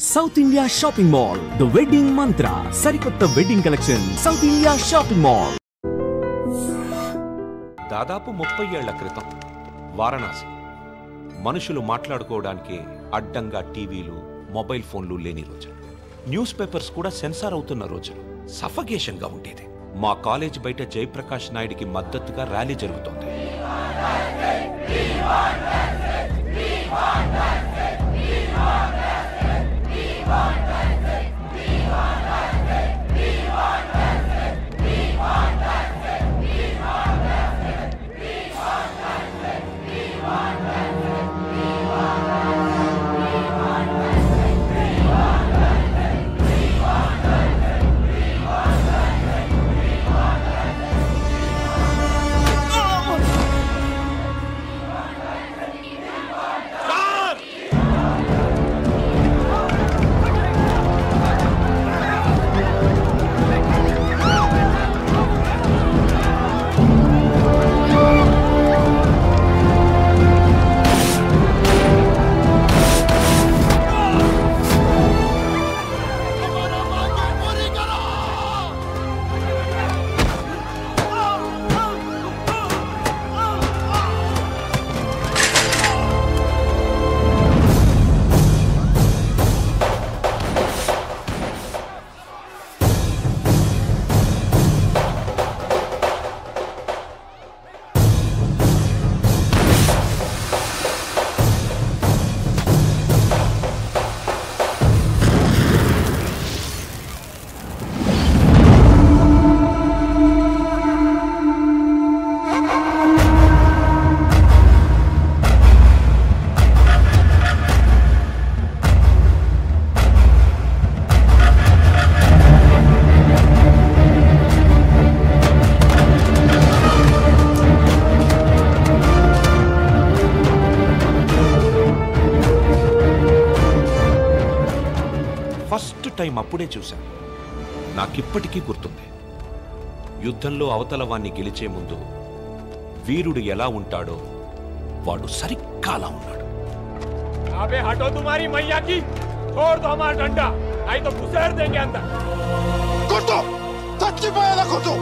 South India shopping mall the wedding మంత్ర సరికొత్త wedding collection south India shopping mall. దాదాపు 30 ఏళ్ల క్రితం వారణాసి మనుషులు మాట్లాడుకోవడానికి అడ్డంగా టీవీలు మొబైల్ ఫోన్లు లేని రోజులు, న్యూస్ పేపర్స్ కూడా సెన్సార్ అవుతున్న రోజులు. సఫకేషన్ గా ఉండేది. మా కాలేజ్ బయట జయప్రకాష్ నాయుడికి మద్దతుగా ర్యాలీ జరుగుతోంది. ఫస్ట్ టైం అప్పుడే చూశాను. నాకిప్పటికీ గుర్తుంది. యుద్ధంలో అవతల వాణ్ణి గెలిచే ముందు వీరుడు ఎలా ఉంటాడో వాడు సరిగ్గా అలా ఉన్నాడు. అబే హటో తుమారీ మయ్యా కి छोड़ दो हमारा डंडा नहीं तो घुसेड़ देंगे अंदर. కొట్టు, చచ్చిపోయేలా కొట్టు.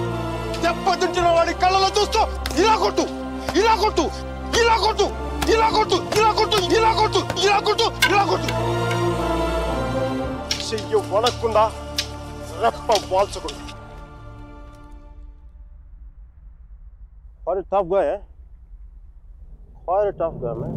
దెబ్బతింటున్న వాడి కళ్ళలో చూస్తూ ఇలా కొట్టు, ఇలా కొట్టు, ఇలా కొట్టు, ఇలా కొట్టు, ఇలా కొట్టు, ఇలా కొట్టు, ఇలా కొట్టు, ఇలా కొట్టు. చెయ్యి వడకుండా రెప్ప వాల్చకుండా. Quite a tough guy, eh? Quite a tough guy, man.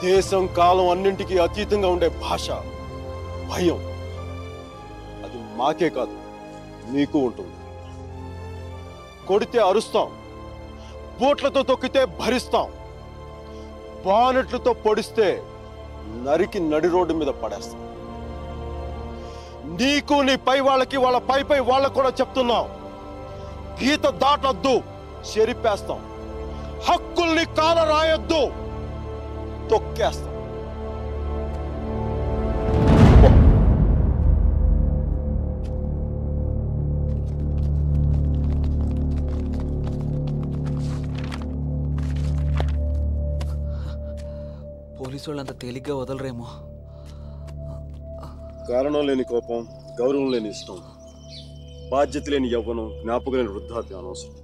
దేశం కాలం అన్నింటికీ అతీతంగా ఉండే భాష భయం, అది మాకే కాదు మీకు ఉంటుంది. కొడితే అరుస్తాం, బోట్లతో తొక్కితే భరిస్తాం, బానెట్లతో పొడిస్తే నరికి నడి రోడ్డు మీద పడేస్తాం. నీకు నీ పై వాళ్ళకి వాళ్ళ పై వాళ్ళకు కూడా చెప్తున్నాం, గీత దాటొద్దు, చెరిపేస్తాం. హక్కుల్ని కాల రాయొద్దు, తొక్కేస్తా. పోలీసు వాళ్ళు అంత తేలిగ్గా వదలరేమో. కారణం లేని కోపం, గౌరవం లేని ఇష్టం, బాధ్యత లేని యవ్వనం, జ్ఞాపకం లేని వృద్ధాప్యం అనవసరం.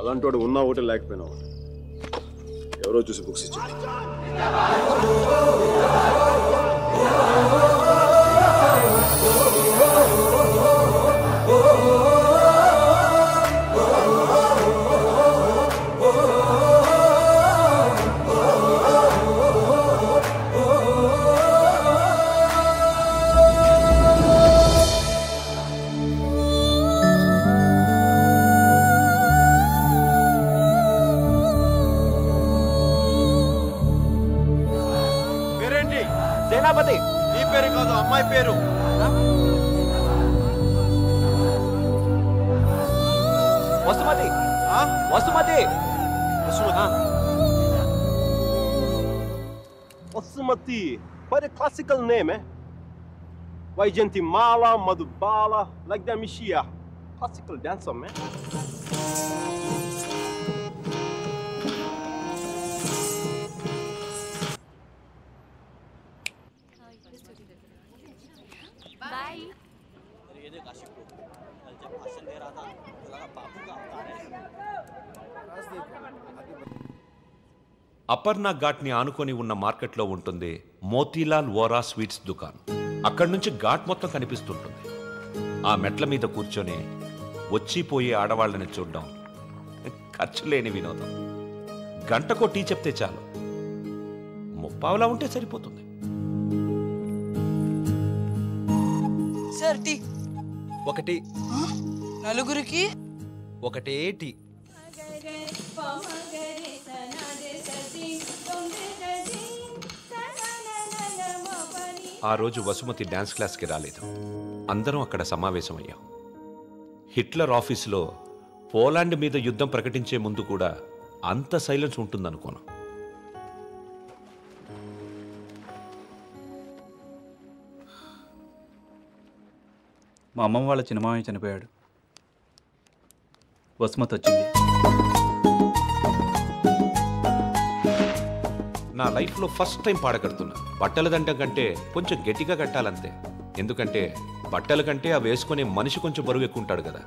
అలాంటి వాడు ఉన్నా ఒకటి లేకపోయినా ఒకటి. ఎవరో చూసి బుక్స్ ఇచ్చారు. సేనాపతి. నీ పేరు కాదు, అమ్మాయి పేరు. Vasumathi. Vasumathi. Vasumathi. Quite a classical name, eh? Vaijantimala, Madhubala, like that Mishia. Classical dancer, man. Aparna ఘాట్ని ఆనుకొని ఉన్న మార్కెట్లో ఉంటుంది మోతీలాల్ వోరా స్వీట్స్ దుకాణం. అక్కడి నుంచి ఘాట్ మొత్తం కనిపిస్తుంటుంది. ఆ మెట్ల మీద కూర్చొని వచ్చిపోయే ఆడవాళ్ళని చూడడం ఖర్చు లేని వినోదం. గంటకో టీ చెప్తే చాలు, ముప్పావులా ఉంటే సరిపోతుంది. Sir tea. ఒకటి. నలుగురికి ఒకటే టీ. ఆ రోజు వసుమతి డాన్స్ క్లాస్కి రాలేదు. అందరం అక్కడ సమావేశమయ్యాం. హిట్లర్ ఆఫీసులో పోలాండ్ మీద యుద్ధం ప్రకటించే ముందు కూడా అంత సైలెన్స్ ఉంటుందనుకోను. మా అమ్మమ్మ వాళ్ళ చిన్నమామయ్య చనిపోయాడు. వసుమతి వచ్చింది. నా లైఫ్లో ఫస్ట్ టైం పాడ కడుతున్నా. బట్టల దండం కంటే కొంచెం గట్టిగా కట్టాలంతే. ఎందుకంటే బట్టల కంటే అవి వేసుకునే మనిషి కొంచెం బరువు ఎక్కువ ఉంటాడు కదా.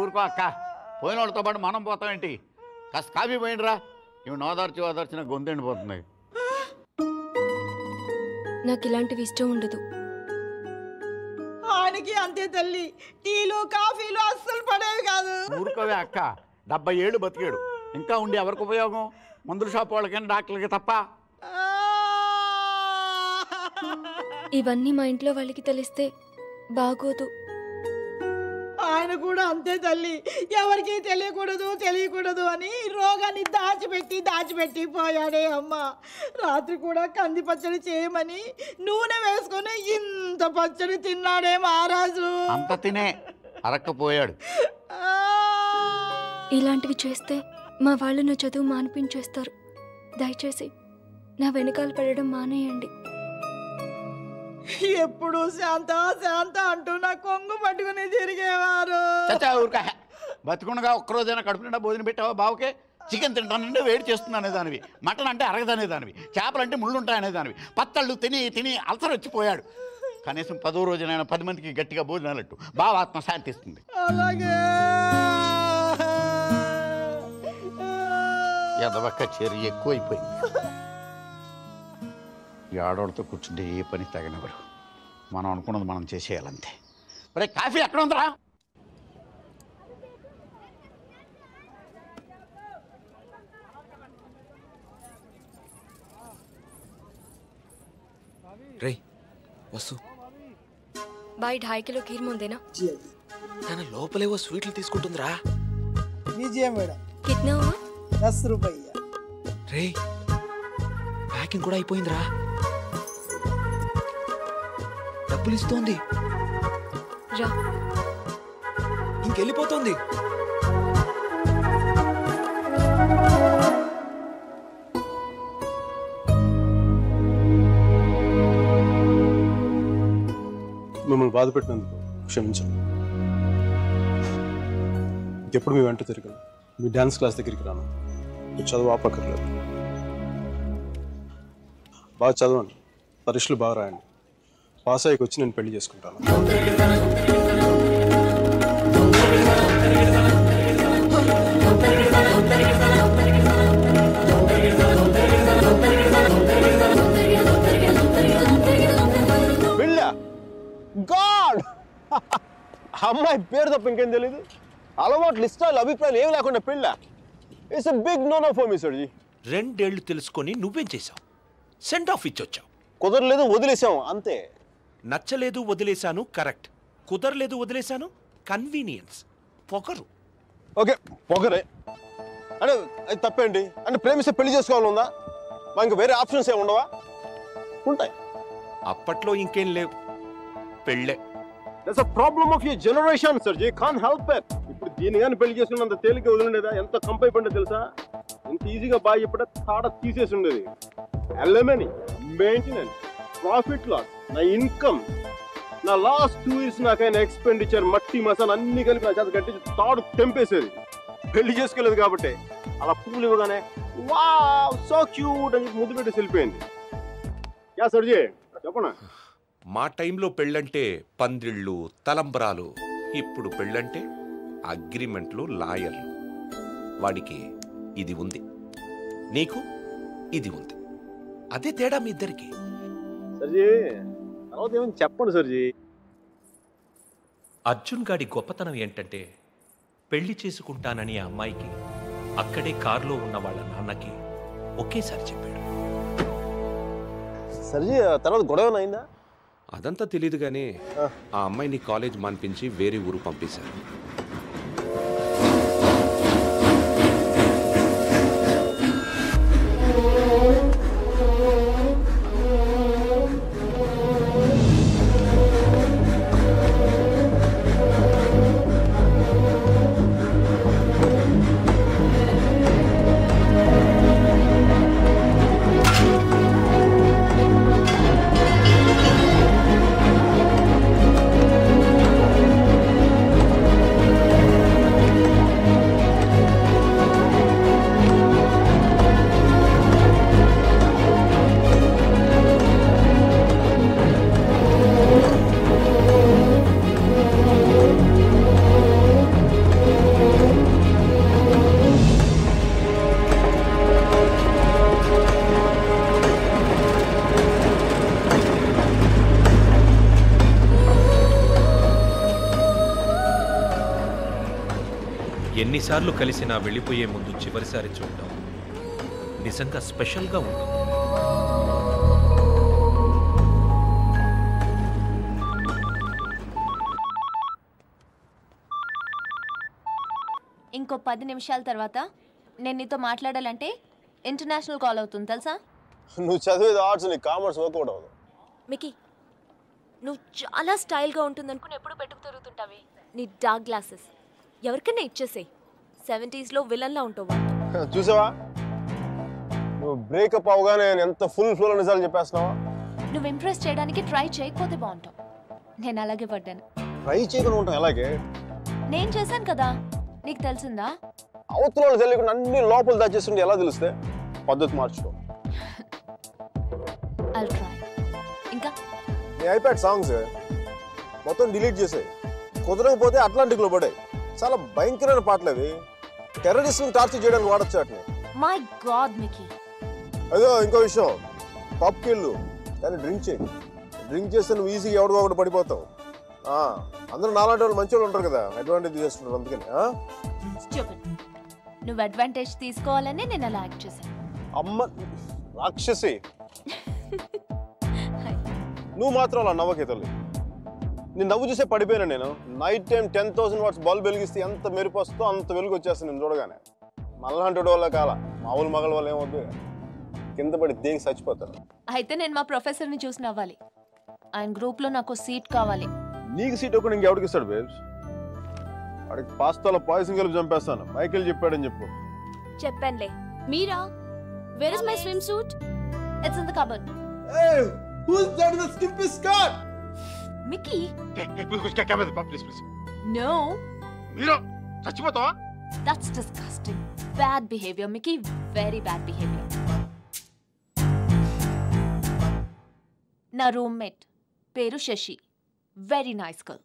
ఊరుకో అక్క, పోయిన వాళ్ళతో పాటు మనం పోతామేంటి? కాస్త కాఫీ పోయిండ్రా. ఇవి నోదార్చి ఓదార్చిన గొంతెండిపోతుంది. నాకు ఇలాంటివి ఇష్టం ఉండదు. ఆయనకి అంతే తల్లి, టీలు కాఫీలు అస్సలు పడేవి కాదు. ఊరుకోవే అక్క, 70 ఏళ్ళు బతికాడు. ఇంకా ఉండి ఎవరికి ఉపయోగం? మందుల షాప్ వాళ్ళకైనా డాక్టర్లకి తప్ప. ఇవన్నీ మా ఇంట్లో వాళ్ళకి తెలిస్తే బాగోదు. ఆయన కూడా అంతే తల్లి, ఎవరికి తెలియకూడదు అని రోగాన్ని దాచిపెట్టి పోయాడే అమ్మ. రాత్రి కూడా కంది పచ్చడి చేయమని నూనె వేసుకొని ఇంత పచ్చడి తిన్నాడే మహారాజు. అంత తినే అరక్కపోయాడు. ఇలాంటివి చేస్తే మా వాళ్ళు నా చదువు మానిపించేస్తారు. దయచేసి నా వెనకాల పడడం మానేయండి. ఎప్పుడు శాంత అంటూ నా కొంగు పట్టుకుని తిరిగేవారు. ఊరికా బతుకుండగా ఒక్కరోజైనా కడుపు నిండా భోజనం పెట్టావా బావుకే? చికెన్ తింటానంటే వేడి చేస్తున్నానే దానివి, మటన్ అంటే అరగదనే దానివి, చేపలంటే ముళ్ళుంటాయనే దానివి. పత్తళ్ళు తిని అల్సర్ వచ్చిపోయాడు. కనీసం 10వ రోజునైనా 10 మందికి గట్టిగా భోజనాలట్టు బావ ఆత్మ శాంతిస్తుంది. అలాగే ఎదవక్క చర్య ఎక్కువైపోయింది. ఈ ఆడవాళ్ళతో కూర్చుంటే ఏ పని తగనవరు. మనం అనుకున్నది మనం చేసేయాలంతే. మరి కాఫీ ఎక్కడ ఉందిరా? రే వస్తు भाई 2.5 किलो खीर मुंदेना తన లోపలేవో స్వీట్లు తీసుకుంటుందిరా. कितना हुआ? 10 रुपया. రే ప్యాకింగ్ కూడా అయిపోయిందిరా. డబ్బులు ఇస్తోంది, రా ఇంకెళ్ళిపోతుంది. మిమ్మల్ని బాధ పెట్టినందుకు క్షమించండి. ఇంకెప్పుడు మీ వెంట తిరగను, మీ డ్యాన్స్ క్లాస్ దగ్గరికి రాను. చదువు ఆపక్కర్లేదు. బాగా చదవండి, పరీక్షలు బాగా రాయండి. పాస్ అయ్యకి వచ్చి నేను పెళ్లి చేసుకుంటాను. గాడ్ అమ్మాయి పేరు తప్ప ఇంకేం తెలీదు. అలవాట్లు ఇష్టాలు అభిప్రాయాలు ఏమి లేకుండా పెళ్ళ. It's a big no no for me సర్జీ. 2 ఏళ్ళు తెలుసుకొని నువ్వేం చేసావు? సెండ్ ఆఫ్ ఇచ్చొచ్చావు. కుదరలేదు వదిలేసాం అంతే. నచ్చలేదు వదిలేశాను కరెక్ట్, కుదరలేదు వదిలేశాను కన్వీనియన్స్. పొగరు. ఓకే పొగరే అంటే అది తప్పేంటి? అంటే ప్రేమిస్తే పెళ్లి చేసుకోవాలని ఉందా? మా ఇంకా వేరే ఆప్షన్స్ ఏమి ఉండవా? ఉంటాయి. అప్పట్లో ఇంకేం లేవు, పెళ్ళే. That's a problem of your generation సర్జీ. Can't help it. ఇప్పుడు దీని కానీ పెళ్లి చేసుకున్నంత తేలిక వదిలిండేదా? ఎంత కంపై పడిందో తెలుసా? ఎంత ఈజీగా బాగా చెప్పడా తాడ తీసేసి ఉండేది. ఎల్ఎంఎని, మెయింటెనెన్స్, ప్రాఫిట్ లాస్, నా ఇన్కమ్, నా లాస్ట్ 2 years నాకైనా ఎక్స్పెండిచర్, మట్టి మసాలా అన్ని కలిపి నా చేత కట్టించి తాడు తెంపేసేది. పెళ్లి చేసుకోలేదు కాబట్టి అలా పువ్వులు ఇవ్వగానే వావ్ సో క్యూట్ అని ముద్దు పెట్టి వెళ్ళిపోయింది. యా సర్జీ చెప్పనా? మా టైంలో పెళ్ళంటే పందిళ్ళు, తలంబరాలు. ఇప్పుడు పెళ్ళంటే అగ్రిమెంట్లు, లాయర్లు. వాడికి ఇది ఉంది, నీకు ఇది ఉంది. అదే తేడా మీ ఇద్దరికి. సర్జీ తర్వాత ఏమని చెప్పండి సర్జీ. అర్జున్ గాడి గొప్పతనం ఏంటంటే పెళ్లి చేసుకుంటానని ఆ అమ్మాయికి అక్కడే కారులో ఉన్న వాళ్ళ నాన్నకి ఒకేసారి చెప్పాడు. సర్జీ తర్వాత గొడవ అయిందా? అదంతా తెలియదు కానీ ఆ అమ్మాయిని కాలేజ్ మాన్పించి వేరే ఊరు పంపేశారు. ఎన్నిసార్లు కలిసినా వెళ్ళిపోయే ముందు చివరిసారి చూడటం నిజంగా స్పెషల్గా ఉంటుంది. ఇంకో 10 నిమిషాల తర్వాత నేను నీతో మాట్లాడాలంటే ఇంటర్నేషనల్ కాల్ అవుతుంది తెలుసా? నువ్వు చదివేది ఆర్ట్స్, నీ కామర్స్ వర్కౌట్ అవ్వదు. మికీ నువ్వు చాలా స్టైల్గా ఉంటుంది అనుకుని ఎప్పుడు పెట్టుకు తిరుగుతుంటావి. నీ డార్క్ గ్లాసెస్ ఎవరికైనా ఇచ్చేసేయి. 70sలో విలన్లా ఉంటావు. చూసావా నువ్వు బ్రేకప్ అవగానే ఎంత ఫుల్ ఫ్లోలో నిజాలు చెప్పేస్తున్నావా? నువ్వు ఇంప్రెస్ చేయడానికి ట్రై చేయకపోతే బాగుంటావు. నేను అలాగే పడ్డాను. ట్రై చేయకుండా ఉంటాం ఎలాగే? నేను చేశాను కదా, నీకు తెలిసిందా? అవతల వాళ్ళు తెలియకుండా అన్ని లోపల దాచేస్తుంటే ఎలా తెలుస్తే? పద్ధతి మార్చుకో. I'll try. ఇంకా నీ ఐప్యాడ్ సాంగ్స్ మొత్తం డిలీట్ చేసాయి. కుదరకపోతే అట్లాంటిక్లో పడాయి. చాలా భయంకరమైన పాటలు అవి. టెర్రరిస్ట్ని టార్చర్ చేయడానికి వాడచ్చు వాటిని. My God Mickey. అదో ఇంకో విషయం, పబ్కి వెళ్ళు కానీ డ్రింక్ చేయి. డ్రింక్ చేస్తే నువ్వు ఈజీగా ఎవడో ఒకటి పడిపోతావు. అందరూ నాలాంటి వాళ్ళు మంచి వాళ్ళు ఉంటారు కదా, అడ్వాంటేజ్ తీసుకుంటారు. అందుకని నువ్వు అడ్వాంటేజ్ తీసుకోవాలని నేను అలా యాక్ట్ చేశాను. అమ్మ రాక్షసి, నువ్వు మాత్రం అలా నవ్వకే తల్లి. నేను నవ్వు చూసే పడిపోయాను. నేను నైట్ టైం 10,000 వాట్స్ బల్బ్ వెలిగిస్తే ఎంత మెరుపు వస్తుందో అంత వెలుగు వచ్చేస్తాను నేను చూడగానే. మళ్ళంటి వల్ల కాల మామూలు మగల వల్ల ఏమవుతుంది, కింద పడి దేనికి చచ్చిపోతారు. అయితే నేను మా ప్రొఫెసర్ని చూసి నవ్వాలి. ఆయన గ్రూప్లో నాకు సీట్ కావాలి. నీకు సీట్ ఒకటి ఇంకెవడికి ఇస్తాడు బేబ్స్? వాడికి పాస్తాలో పాయసం కలిపి చంపేస్తాను. మైకేల్ చెప్పాడని చెప్పు. చెప్పానులే. మీరా? Where is my swimsuit? It's in the cupboard. Hey, who's that in the skimpy skirt? Mickey. Please please. No. మీరు చచ్చిపోతావా? That's disgusting. Bad behavior, Mickey. Very bad behavior. నా రూమ్మేట్ పేరు Shashi. Very nice girl.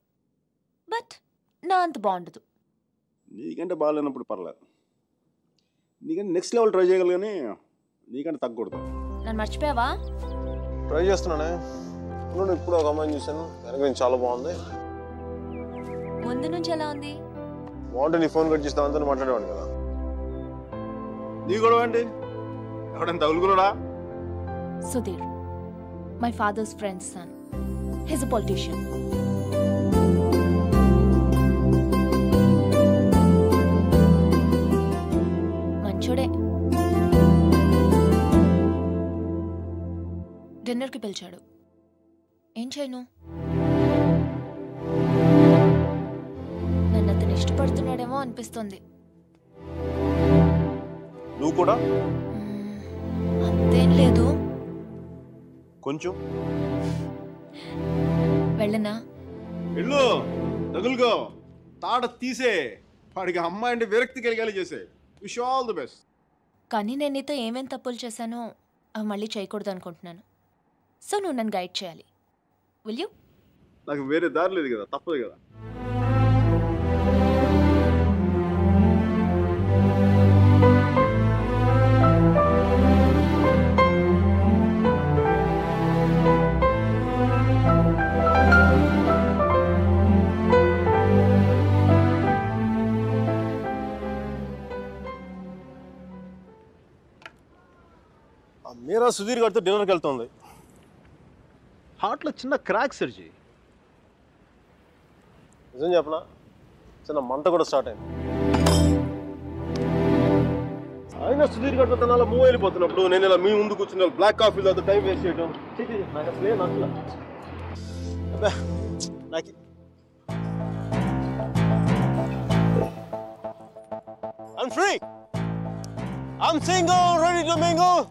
But నా అంత బాగుండదు. నీకంటే బాగాలేనప్పుడు పర్లేదు. నీకంటే నెక్స్ట్ లెవెల్ ట్రై చేయగలరు కానీ నీకంటే తగ్గకూడదు. నన్ను మర్చిపోయావా? ట్రై చేస్తున్నానే. ఇప్పుడు ఒక అమ్మాయిని చూశాను, వెనక నుంచి చాలా బాగుంది. ముందు నుంచి ఎలా ఉంది? బాగుంటే నీ ఫోన్ కట్ చేసి దాంతో మాట్లాడేవాడు కదా. నీ గొడవ అండి ఎవడైనా తగులుకున్నాడా? Sudheer, my father's friend's son. He's a politician. మంచోడే. డిన్నర్కి పిలిచాడు. ఏం చేయను? నన్ను అతను ఇష్టపడుతున్నాడేమో అనిపిస్తుంది. నువ్వు కూడా? అంతేం లేదు. కొంచెం. వెళ్ళనా? వెళ్ళు, తగులుకో, తాడ తీసే. వాడికి అమ్మాయి అంటే విరక్తి కలిగేలా చేసే. Wish all the best. కానీ నేను నీతో ఏమేం తప్పులు చేశానో అవి మళ్ళీ చేయకూడదు అనుకుంటున్నాను. సో నువ్వు నన్ను గైడ్ చేయాలి. Will you? నాకు వేరే దారి లేదు కదా, తప్పదు కదా. మీరా సుధీర్ గారితో డిన్నర్కి వెళ్తుంది. హార్ట్లో చిన్న క్రాక్ సర్జీ. నిజం చెప్పనా, చిన్న మంట కూడా స్టార్ట్ అయింది. అయినా సుధీర్ గారితో తన అలా మూవ్ వెళ్ళిపోతున్నప్పుడు నేను ఇలా మీ ముందు కూర్చున్న బ్లాక్ కాఫీలో టైం వేస్ట్ చేయడం నాకు అసలే నచ్చల. నాకు I'm free. I'm single, ready to mingle.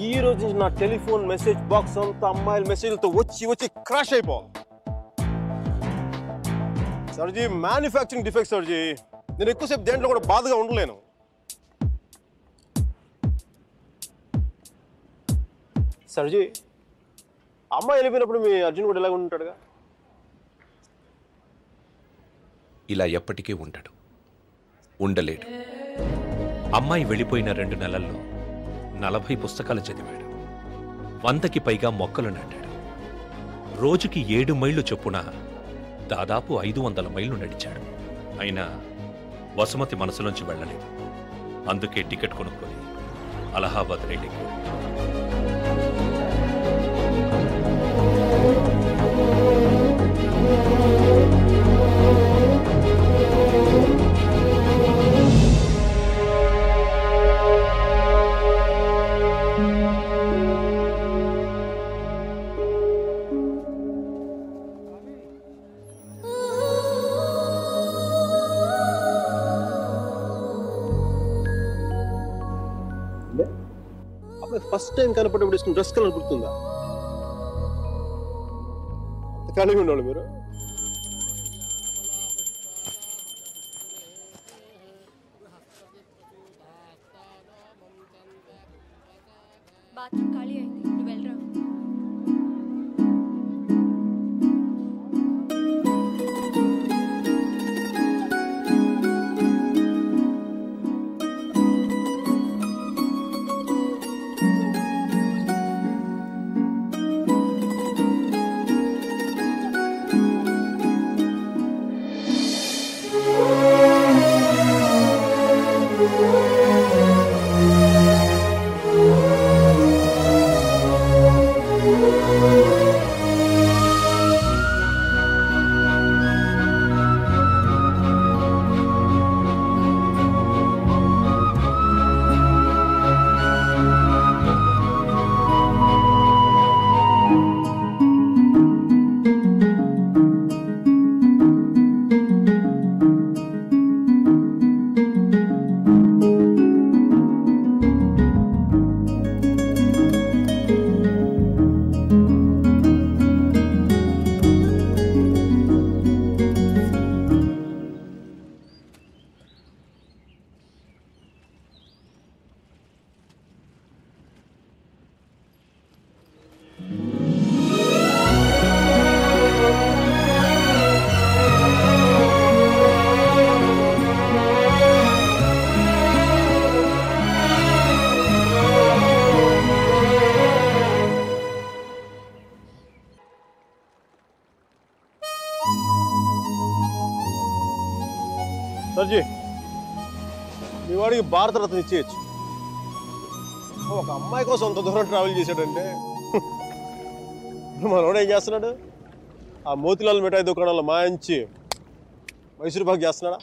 ఈ రోజు నా టెలిఫోన్ మెసేజ్ బాక్స్ అంతా అమ్మాయిల మెసేజ్లతో వచ్చి వచ్చి క్రాష్ అయిపోవాలి. సర్జీ, మ్యానుఫ్యాక్చరింగ్ డిఫెక్ట్ సర్జీ. నేను ఎక్కువసేపు దేంట్లో కూడా బాధగా ఉండలేను. సర్జీ, అమ్మాయి వెళ్ళిపోయినప్పుడు మీ అర్జున్ కూడా ఇలాగ ఉంటాడుగా? ఇలా ఎప్పటికీ ఉండడు, ఉండలేడు. అమ్మాయి వెళ్ళిపోయిన 2 నెలల్లో 40 పుస్తకాలు చదివాడు. 100కి పైగా మొక్కలు నాటాడు. రోజుకి 7 మైళ్ళు చొప్పున దాదాపు 500 మైళ్ళు నడిచాడు. అయినా వసుమతి మనసులోంచి వెళ్ళలేదు. అందుకే టికెట్ కొనుక్కొని అలహాబాద్ రైలుకి ఫస్ట్ టైం కనపడేప్పుడు డ్రెస్ కలర్ గుర్తుందా? కలిగి ఉండాలి మీరు. బాత్రూమ్ ఖాళీ అయింది, నువ్వు వెళ్ళరా. సర్జీ మీ వాడికి భారతరత్న ఇచ్చేయచ్చు. ఒక అమ్మాయి కోసం అంత దూరం ట్రావెల్ చేశాడంటే మనోడు ఏం చేస్తున్నాడు? ఆ మోతిలాల్ మిఠాయి దుకాణంలో మంచి మైసూర్ పాక్ చేస్తున్నాడా?